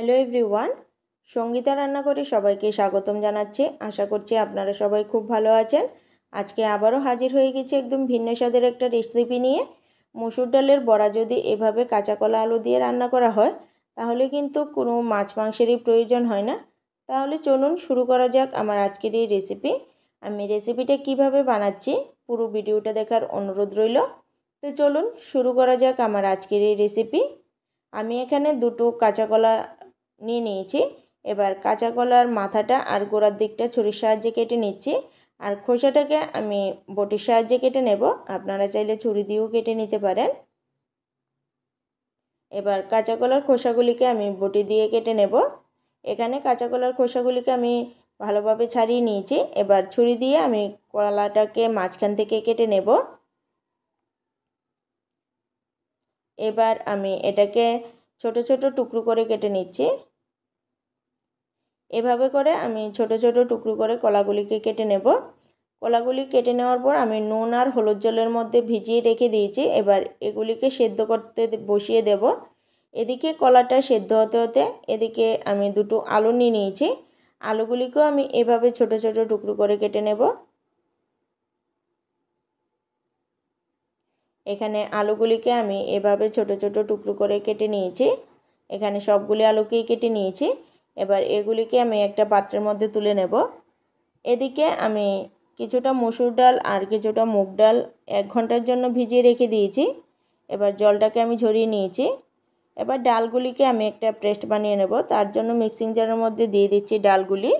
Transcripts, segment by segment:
Hello everyone, Sangeeta রান্নাঘরে সবাইকে স্বাগতম জানাচ্ছি। আশা করছি আপনারা সবাই খুব ভালো আছেন। আজকে আবারও হাজির হয়ে গেছি একদম ভিন্ন স্বাদের একটা রেসিপি নিয়ে। মসুর ডালের বড়া যদি এভাবে কাঁচা কলা আলু দিয়ে রান্না করা হয় তাহলে কিন্তু কোনো মাছ মাংসেরই প্রয়োজন হয় না। তাহলে চলুন শুরু করা যাক আমার আজকের এই রেসিপি। আমি রেসিপিটা কিভাবে বানাচ্ছি পুরো ভিডিওটা দেখার অনুরোধ রইল। তো চলুন শুরু করা যাক আমার আজকের এই রেসিপি। আমি এখানে দুটো কাঁচা কলা নিয়ে নিয়েছি। এবার কাঁচা কলার মাথাটা আর গোড়ার দিকটা ছুরির সাহায্যে কেটে নিচ্ছি, আর খোসাটাকে আমি বটির সাহায্যে কেটে নেব। আপনারা চাইলে ছুরি দিয়েও কেটে নিতে পারেন। এবার কাঁচা কলার খোসাগুলিকে আমি বটি দিয়ে কেটে নেব। এখানে কাঁচা কলার খোসাগুলিকে আমি ভালোভাবে ছাড়িয়ে নিয়েছি। এবার ছুরি দিয়ে আমি কলাটাকে মাঝখান থেকে কেটে নেব। এবার আমি এটাকে ছোট ছোট টুকরো করে কেটে নিচ্ছি। এভাবে করে আমি ছোট ছোট টুকরো করে কলাগুলিকে কেটে নেব। কলাগুলি কেটে নেওয়ার পর আমি নুন আর হলুদ জলের মধ্যে ভিজিয়ে রেখে দিয়েছি। এবার এগুলিকে সেদ্ধ করতে বসিয়ে দেব। এদিকে কলাটা সেদ্ধ হতে হতে এদিকে আমি দুটো আলু নিয়ে নিয়েছি। আলুগুলিকেও আমি এভাবে ছোট ছোট টুকরো করে কেটে নেব। এখানে আলুগুলিকে আমি এভাবে ছোট ছোট টুকরো করে কেটে নিয়েছি। এখানে সবগুলি আলুকেই কেটে নিয়েছি। এবার এগুলিকে আমি একটা পাত্রের মধ্যে তুলে নেব। এদিকে আমি কিছুটা মসুর ডাল আর কিছুটা মুগ ডাল 1 ঘন্টার জন্য ভিজিয়ে রেখে দিয়েছি। এবার জলটাকে আমি ঝরিয়ে নিয়েছি। এবার ডালগুলিকে আমি একটা পেস্ট বানিয়ে নেব। তার জন্য মিক্সিং জারের মধ্যে দিয়ে দিচ্ছি ডালগুলি।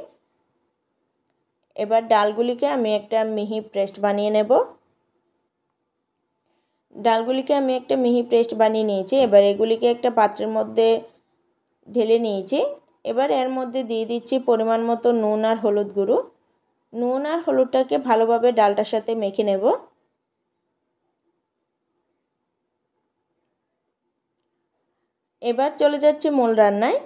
এবার ডালগুলিকে আমি একটা মিহি পেস্ট বানিয়ে নেব। ডালগুলিকে আমি একটা মিহি পেস্ট বানিয়ে নিয়েছি। এবার এগুলিকে একটা পাত্রের মধ্যে ঢেলে নিয়েছি। এবার এর মধ্যে দিয়ে দিচ্ছি পরিমাণ মতো নুন আর হলুদ গুঁড়ো। নুন আর হলুদটাকে ভালোভাবে ডালটার সাথে মেখে নেব। এবার চলে যাচ্ছে মূল রান্নায়।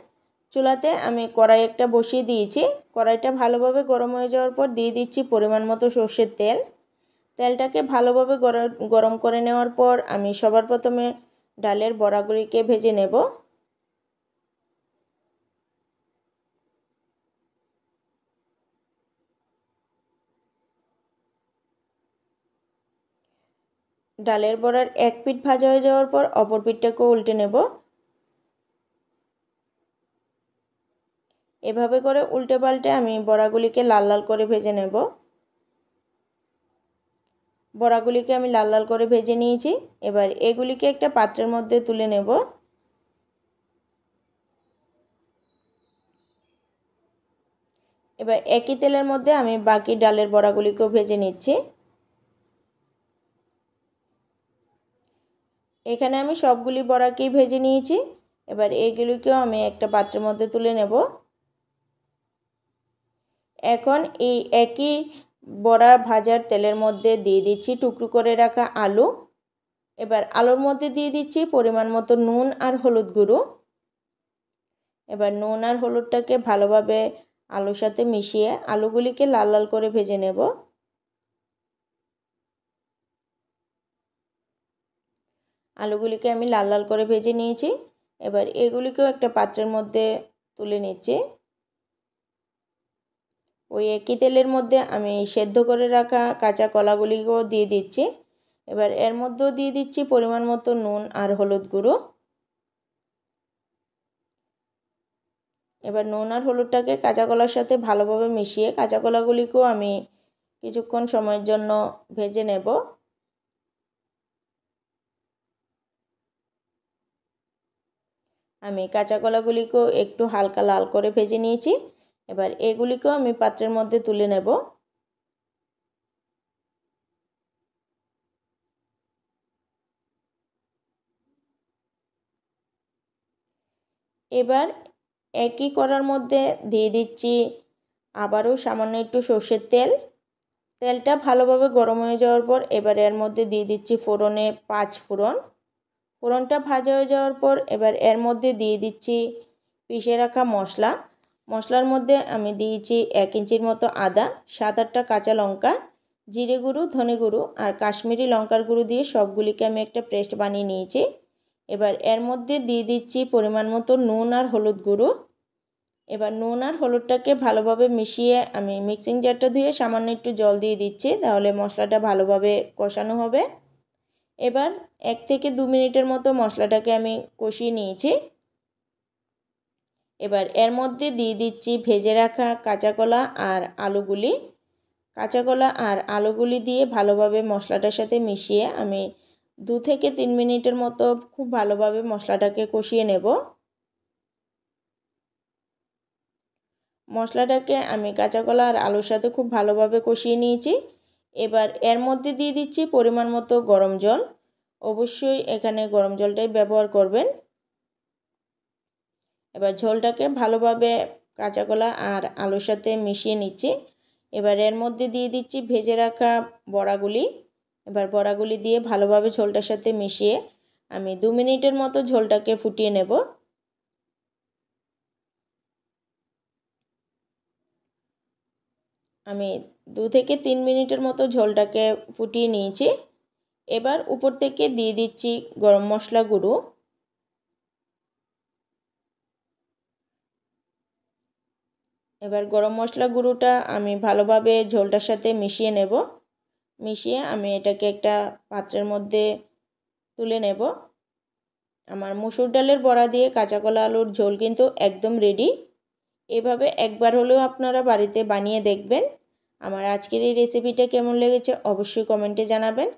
চুলাতে আমি কড়াই একটা বসিয়ে দিয়েছি। কড়াইটা ভালোভাবে গরম হয়ে যাওয়ার পর দিয়ে দিচ্ছি পরিমাণ মতো সর্ষের তেল। তেলটাকে ভালোভাবে গরম করে নেওয়ার পর আমি সবার প্রথমে ডালের বড়াগুলিকে ভেজে নেব। ডালের বড়ার এক পিঠ ভাজা হয়ে যাওয়ার পর অপর পিঠটাকেও উল্টে নেব। এভাবে করে উল্টে পাল্টে আমি বড়াগুলিকে লাল লাল করে ভেজে নেব। বড়াগুলিকে আমি লাল লাল করে ভেজে নিয়েছি। এবার এগুলিকে একটা পাত্রের মধ্যে তুলে নেব। এবার একই তেলের মধ্যে আমি বাকি ডালের বড়াগুলিকেও ভেজে নিচ্ছি। এখানে আমি সবগুলি বড়াকেই ভেজে নিয়েছি। এবার এইগুলিকেও আমি একটা পাত্রের মধ্যে তুলে নেব। এখন এই একই বড়া ভাজার তেলের মধ্যে দিয়ে দিচ্ছি টুকরো করে রাখা আলু। এবার আলুর মধ্যে দিয়ে দিচ্ছি পরিমাণ মতো নুন আর হলুদ গুঁড়ো। এবার নুন আর হলুদটাকে ভালোভাবে আলুর সাথে মিশিয়ে আলুগুলিকে লাল লাল করে ভেজে নেব। আলুগুলিকে আমি লাল লাল করে ভেজে নিয়েছি। এবার এগুলিকেও একটা পাত্রের মধ্যে তুলে নিচ্ছি। ওই একই তেলের মধ্যে আমি সেদ্ধ করে রাখা কাঁচা কলাগুলিকেও দিয়ে দিচ্ছি। এবার এর মধ্যেও দিয়ে দিচ্ছি পরিমাণ মতো নুন আর হলুদ গুঁড়ো। এবার নুন আর হলুদটাকে কাঁচা কলার সাথে ভালোভাবে মিশিয়ে কাঁচা কলাগুলিকেও আমি কিছুক্ষণ সময়ের জন্য ভেজে নেব। আমি কাঁচা কলাগুলিকেও একটু হালকা লাল করে ভেজে নিয়েছি। এবার এগুলিকেও আমি পাত্রের মধ্যে তুলে নেব। এবার একই কড়ার মধ্যে দিয়ে দিচ্ছি আবারও সামান্য একটু সর্ষের তেল। তেলটা ভালোভাবে গরম হয়ে যাওয়ার পর এবার এর মধ্যে দিয়ে দিচ্ছি ফোড়নে 5 ফোড়ন। ফোড়নটা ভাজা হয়ে যাওয়ার পর এবার এর মধ্যে দিয়ে দিচ্ছি পিষে রাখা মশলা। মশলার মধ্যে আমি দিয়েছি 1 ইঞ্চির মতো আদা, 7-8টা কাঁচা লঙ্কা, জিরে গুঁড়ো, ধনে গুঁড়ো আর কাশ্মীরি লঙ্কার গুঁড়ো দিয়ে সবগুলিকে আমি একটা পেস্ট বানিয়ে নিয়েছি। এবার এর মধ্যে দিয়ে দিচ্ছি পরিমাণ মতো নুন আর হলুদ গুঁড়ো। এবার নুন আর হলুদটাকে ভালোভাবে মিশিয়ে আমি মিক্সিং জারটা ধুয়ে সামান্য একটু জল দিয়ে দিচ্ছি, তাহলে মশলাটা ভালোভাবে কষানো হবে। এবার 1 থেকে 2 মিনিটের মতো মশলাটাকে আমি কষিয়ে নিয়েছি। এবার এর মধ্যে দিয়ে দিচ্ছি ভেজে রাখা কাঁচা কলা আর আলুগুলি। কাঁচা কলা আর আলুগুলি দিয়ে ভালোভাবে মশলাটার সাথে মিশিয়ে আমি 2 থেকে 3 মিনিটের মতো খুব ভালোভাবে মশলাটাকে কষিয়ে নেব। মশলাটাকে আমি কাঁচা কলা আর আলুর সাথে খুব ভালোভাবে কষিয়ে নিয়েছি। এবার এর মধ্যে দিয়ে দিচ্ছি পরিমাণ মতো গরম জল। অবশ্যই এখানে গরম জলটাই ব্যবহার করবেন। এবার ঝোলটাকে ভালোভাবে কাঁচা কলা আর আলুর সাথে মিশিয়ে নিচ্ছি। এবার এর মধ্যে দিয়ে দিচ্ছি ভেজে রাখা বড়াগুলি। এবার বড়াগুলি দিয়ে ভালোভাবে ঝোলটার সাথে মিশিয়ে আমি 2 মিনিটের মতো ঝোলটাকে ফুটিয়ে নেব। আমি 2 থেকে 3 মিনিটের মতো ঝোলটাকে ফুটিয়ে নিয়েছি। এবার উপর থেকে দিয়ে দিচ্ছি গরম মশলা গুঁড়ো। এবার গরম মশলা গুঁড়োটা আমি ভালোভাবে ঝোলটার সাথে মিশিয়ে নেব। মিশিয়ে আমি এটাকে একটা পাত্রের মধ্যে তুলে নেব। আমার মসুর ডালের বড়া দিয়ে কাঁচা কলা আলুর ঝোল কিন্তু একদম রেডি। এভাবে একবার হলেও আপনারা বাড়িতে বানিয়ে দেখবেন। আমার আজকের এই রেসিপিটা কেমন লেগেছে অবশ্যই কমেন্টে জানাবেন।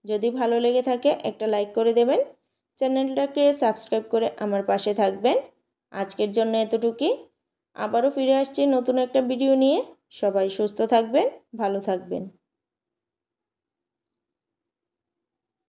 যদি ভালো লেগে থাকে একটা লাইক করে দেবেন। চ্যানেলটাকে সাবস্ক্রাইব করে আমার পাশে থাকবেন। আজকের জন্য এতটুকুই। আবারও ফিরে আসছি নতুন একটা ভিডিও নিয়ে। সবাই সুস্থ থাকবেন, ভালো থাকবেন।